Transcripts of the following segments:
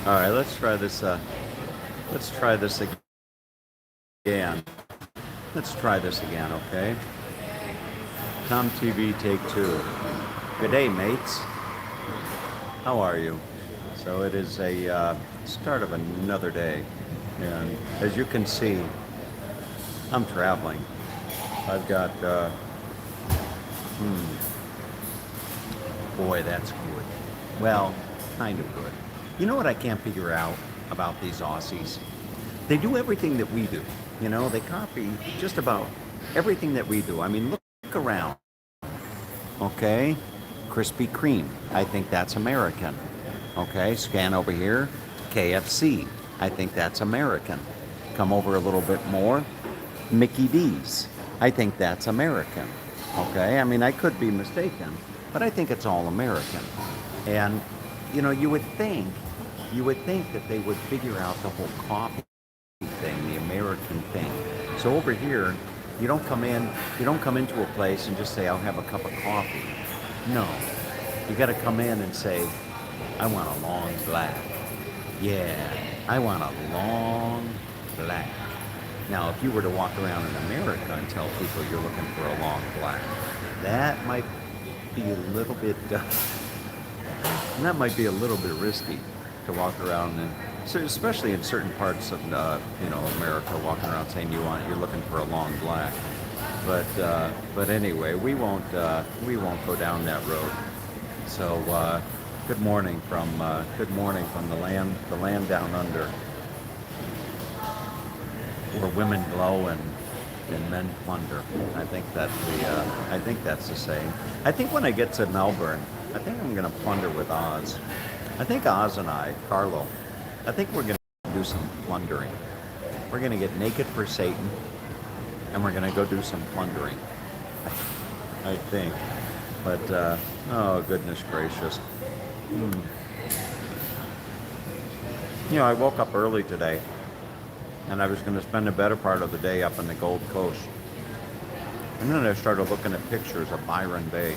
All right, let's try this. Let's try this again. Let's try this again, okay? Tom TV, take two. Good day, mates. How are you? So it is a start of another day, and as you can see, I'm traveling. I've got. Boy, that's good. Well, kind of good. You know what I can't figure out about these Aussies? They do everything that we do. You know, they copy just about everything that we do. I mean, look around. Okay? Krispy Kreme. I think that's American. Okay? Scan over here. KFC. I think that's American. Come over a little bit more. Mickey D's. I think that's American. Okay? I mean, I could be mistaken, but I think it's all American. And, you know, you would think that they would figure out the whole coffee thing, the American thing. So over here, you don't come into a place and just say, I'll have a cup of coffee. No. You got to come in and say, I want a long black. Yeah, I want a long black. Now, if you were to walk around in America and tell people you're looking for a long black, that might be a little bit, that might be a little bit risky to walk around and, so especially in certain parts of, America, walking around saying you're looking for a long black. But anyway, we won't go down that road. So good morning from the land down under, where women glow and men plunder. I think that's the saying. I think when I get to Melbourne, I think I'm gonna plunder with Oz. I think Oz and I, Carlo, I think we're gonna do some plundering. We're gonna get naked for Satan, and we're gonna go do some plundering. I think. But oh goodness gracious. You know, I woke up early today, and I was going to spend the better part of the day up in the Gold Coast. And then I started looking at pictures of Byron Bay.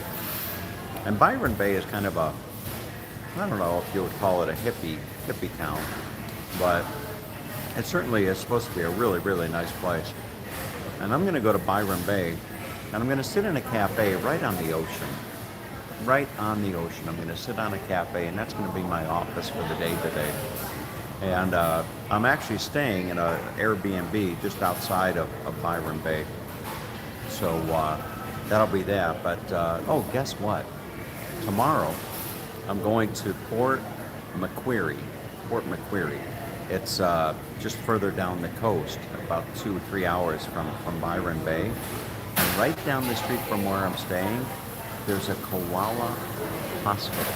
And Byron Bay is kind of I don't know if you would call it a hippie town, but it certainly is supposed to be a really, really nice place. And I'm going to go to Byron Bay, and I'm going to sit in a cafe right on the ocean. Right on the ocean. I'm going to sit on a cafe, and that's going to be my office for the day today. And I'm actually staying in an Airbnb just outside of Byron Bay. So that'll be that. But, guess what? Tomorrow, I'm going to Port Macquarie. It's just further down the coast, about 2 or 3 hours from Byron Bay. And right down the street from where I'm staying, there's a koala hospital.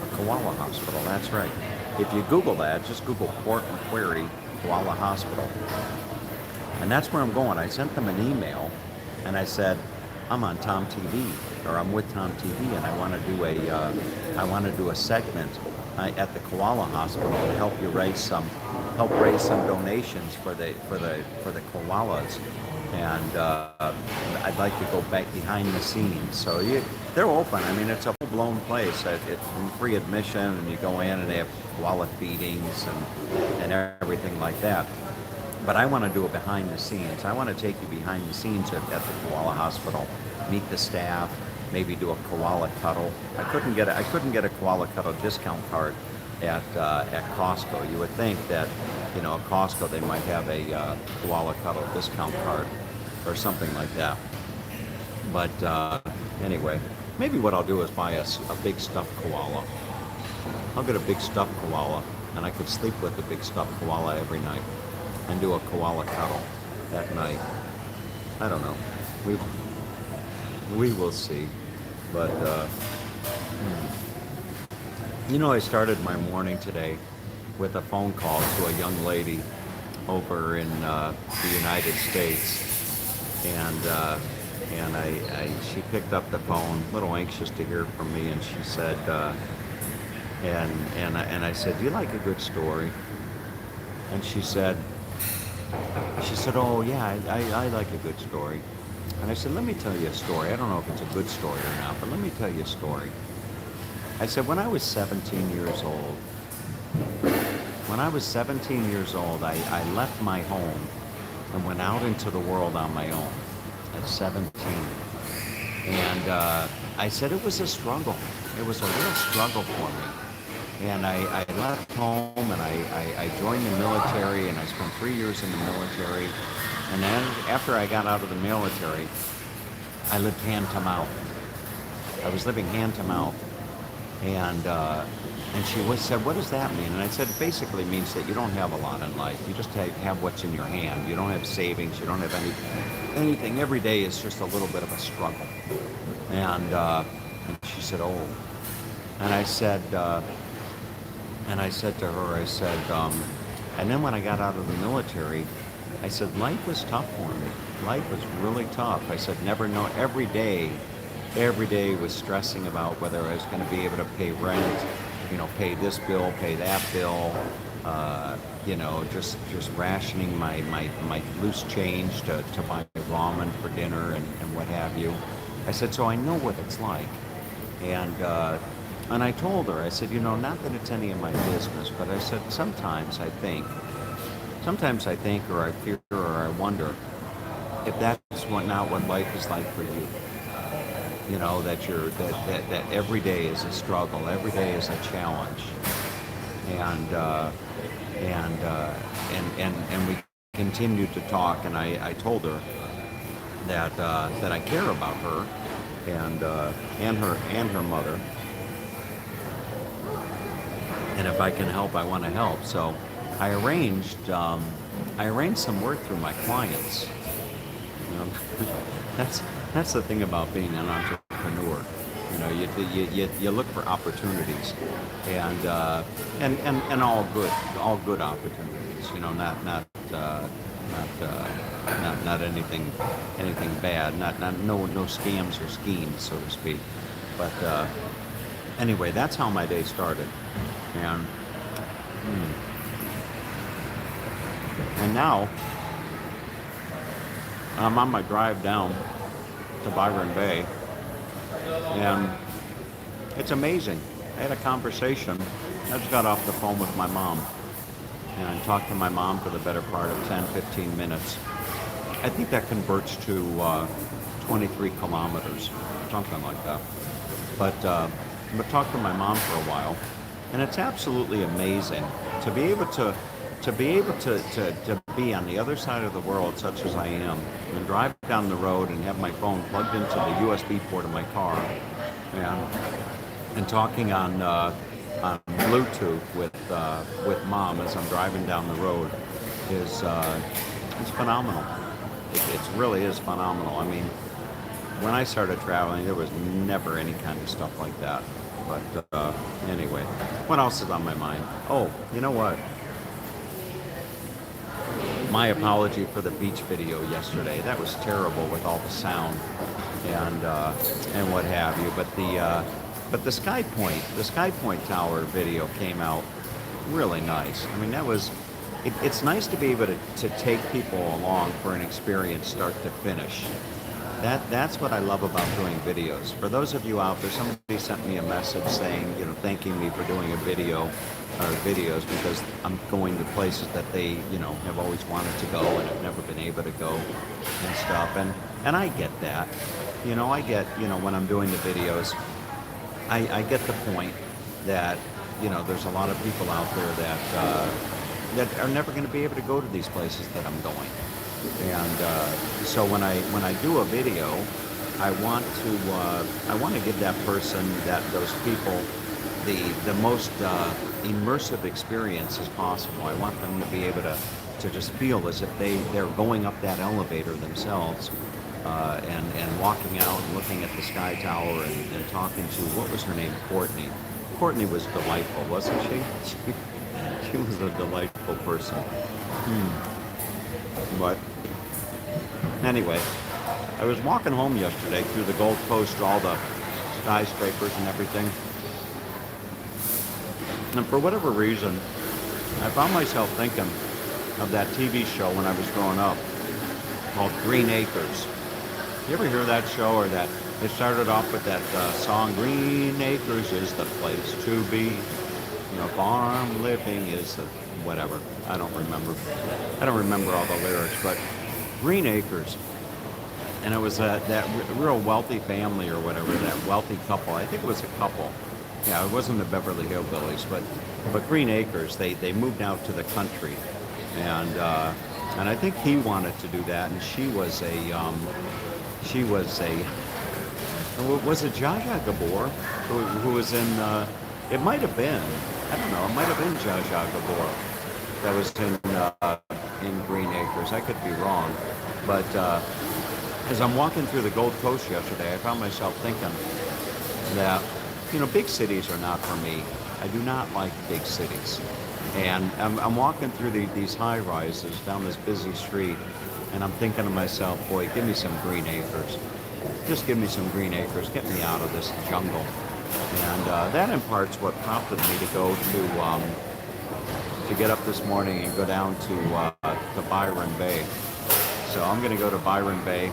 A koala hospital, that's right. If you Google that, just Google Port Macquarie Koala Hospital. And that's where I'm going. I sent them an email and I said, I'm on Tom TV, or I'm with Tom TV, and I want to do a segment at the Koala Hospital to help raise some donations for the koalas. And I'd like to go back behind the scenes. So they're open. I mean, it's a full-blown place. It's free admission, and you go in and they have koala feedings and everything like that. But I want to do it behind the scenes. I want to take you behind the scenes at the Koala Hospital, meet the staff, maybe do a koala cuddle. I couldn't get a koala cuddle discount card at Costco. You would think that, at Costco they might have a koala cuddle discount card or something like that. But anyway, maybe what I'll do is buy a big stuffed koala. I'll get a big stuffed koala, and I could sleep with the big stuffed koala every night and do a koala cuddle at night. I don't know. We will see. But I started my morning today with a phone call to a young lady over in the United States, and she picked up the phone, a little anxious to hear from me, and she said, and I said, do you like a good story? And she said, oh yeah, I like a good story. And I said, let me tell you a story. I don't know if it's a good story or not, but let me tell you a story. I said, when I was 17 years old, When I was 17 years old, I left my home and went out into the world on my own at 17. And I said it was a struggle. It was a real struggle for me. And I left home and I joined the military, and I spent 3 years in the military. And then after I got out of the military, I lived hand to mouth. I was living hand to mouth. And she said, what does that mean? And I said, it basically means that you don't have a lot in life. You just have what's in your hand. You don't have savings. You don't have anything. Every day is just a little bit of a struggle. And she said, oh. And I said to her, and then when I got out of the military, I said, life was tough for me. Life was really tough. I said, never know, every day was stressing about whether I was going to be able to pay rent, pay this bill, pay that bill, just rationing my loose change to buy ramen for dinner and what have you. I said, so I know what it's like. And I told her, I said, not that it's any of my business, but I said, sometimes I think, or I fear, or I wonder if that's not what life is like for you. That every day is a struggle, every day is a challenge, and we continued to talk, and I told her that I care about her and her mother, and if I can help, I want to help. So I arranged some work through my clients. That's the thing about being an entrepreneur. You look for opportunities, and all good opportunities. Not anything bad. No scams or schemes, so to speak. But anyway, that's how my day started, and now I'm on my drive down to Byron Bay, and it's amazing. I had a conversation. I just got off the phone with my mom, and I talked to my mom for the better part of 10-15 minutes. I think that converts to 23 kilometers, something like that. But talked to my mom for a while, and it's absolutely amazing to be able to be on the other side of the world, such as I am, and drive down the road and have my phone plugged into the USB port of my car, and talking on Bluetooth with Mom as I'm driving down the road is it's phenomenal. It really is phenomenal. I mean, when I started traveling, there was never any kind of stuff like that. But anyway, what else is on my mind? Oh, you know what? My apology for the beach video yesterday. That was terrible with all the sound and what have you. But the SkyPoint Tower video came out really nice. I mean, that was. It's nice to be able to take people along for an experience, start to finish. That's what I love about doing videos. For those of you out there, somebody sent me a message saying, thanking me for doing a video or videos because I'm going to places that they, have always wanted to go and have never been able to go and stuff. And I get that. I get, when I'm doing the videos, I get the point that, there's a lot of people out there that are never going to be able to go to these places that I'm going. And so when I do a video, I want to give that person, those people, the most immersive experience as possible. I want them to be able to just feel as if they're going up that elevator themselves, and walking out and looking at the Sky Tower and talking to, what was her name, Courtney. Courtney was delightful, wasn't she? She was a delightful person. But anyway, I was walking home yesterday through the Gold Coast, all the skyscrapers and everything. And for whatever reason, I found myself thinking of that TV show when I was growing up called Green Acres. You ever hear that show, or that it started off with that song, Green Acres is the place to be? farm living is whatever. I don't remember. I don't remember all the lyrics, but Green Acres. And it was that real wealthy family or whatever, that wealthy couple. I think it was a couple. Yeah, it wasn't the Beverly Hillbillies, but Green Acres. They moved out to the country, and I think he wanted to do that, and she was a was it Zsa Zsa Gabor who was in? It might have been. I don't know. It might have been Zsa Zsa Gabor that was in Green Acres. I could be wrong, but. As I'm walking through the Gold Coast yesterday, I found myself thinking that, big cities are not for me. I do not like big cities. And I'm walking through these high rises down this busy street, and I'm thinking to myself, boy, give me some Green Acres. Just give me some Green Acres. Get me out of this jungle. And that in part's what prompted me to go to get up this morning and go down to Byron Bay. So I'm going to go to Byron Bay.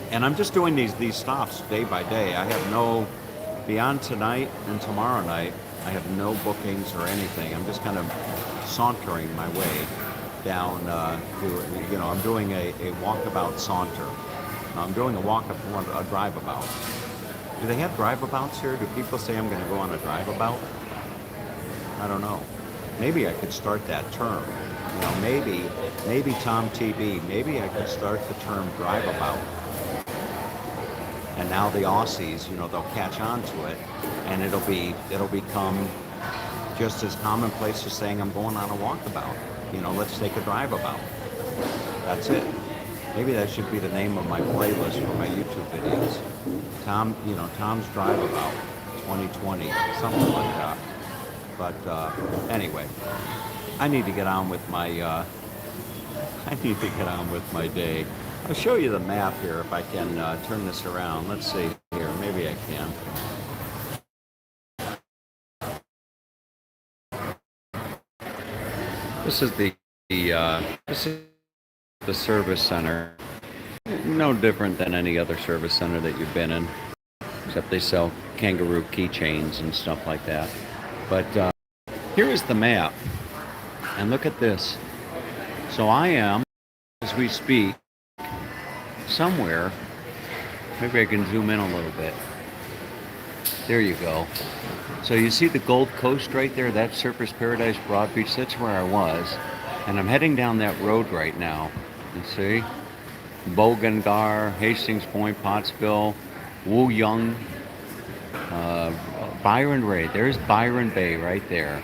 And I'm just doing these stops day by day. I have beyond tonight and tomorrow night, I have no bookings or anything. I'm just kind of sauntering my way down I'm doing a walkabout saunter. I'm doing a drive-about. Do they have drive-abouts here? Do people say I'm going to go on a drive-about? I don't know. Maybe I could start that term. Maybe Tom TB, maybe I could start the term drive-about. And now the Aussies, they'll catch on to it, and it'll become just as commonplace as saying I'm going on a walkabout. Let's take a drive-about. That's it. Maybe that should be the name of my playlist for my YouTube videos. Tom's Drive-About 2020, something like that. But anyway, I need to get on with my day. I'll show you the map here if I can turn this around. Let's see here. Maybe I can. This is the service center. No different than any other service center that you've been in, except they sell kangaroo keychains and stuff like that. But here is the map, and look at this. So I am, as we speak, somewhere. Maybe I can zoom in a little bit. There you go. So you see the Gold Coast right there, that Surfers Paradise Broad Beach, that's where I was. And I'm heading down that road right now. You see? Bogangar, Hastings Point, Pottsville, Wooyoung, Byron Bay. There's Byron Bay right there.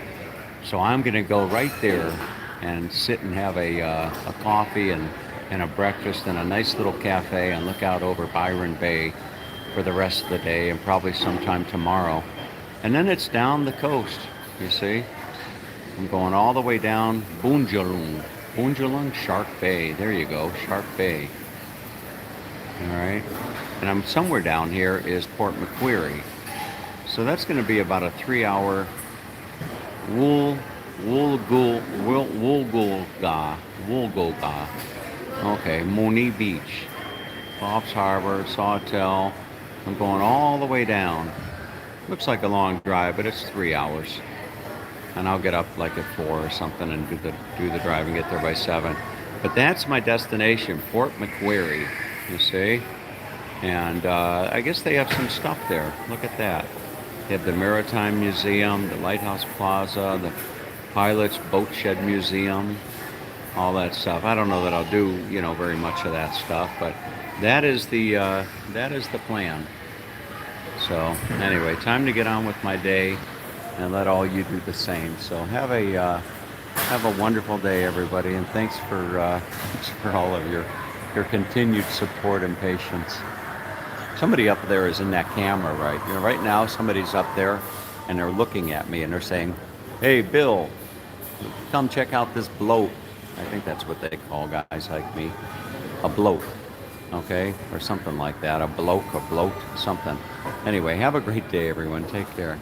So I'm going to go right there and sit and have a coffee and a breakfast in a nice little cafe and look out over Byron Bay for the rest of the day and probably sometime tomorrow. And then it's down the coast, you see. I'm going all the way down Boonjalung, Shark Bay. There you go, Shark Bay. All right. And I'm somewhere down here is Port Macquarie. So that's going to be about a 3-hour Woolgoolga. Okay, Moonee Beach, Bob's Harbor, Sawtell. I'm going all the way down. Looks like a long drive, but it's 3 hours. And I'll get up like at 4 or something and do the drive and get there by 7. But that's my destination, Port Macquarie, you see. And I guess they have some stuff there. Look at that. They have the Maritime Museum, the Lighthouse Plaza, the Pilot's Boat Shed Museum, all that stuff. I don't know that I'll do, very much of that stuff, but that is the plan. So anyway, time to get on with my day and let all you do the same. So have a wonderful day, everybody, and thanks for all of your continued support and patience. Somebody up there is in that camera, right? Right now somebody's up there and they're looking at me and they're saying, "Hey, Bill, come check out this bloat." I think that's what they call guys like me, a bloat, okay? Or something like that, a bloke, a bloat, something. Anyway, have a great day, everyone. Take care.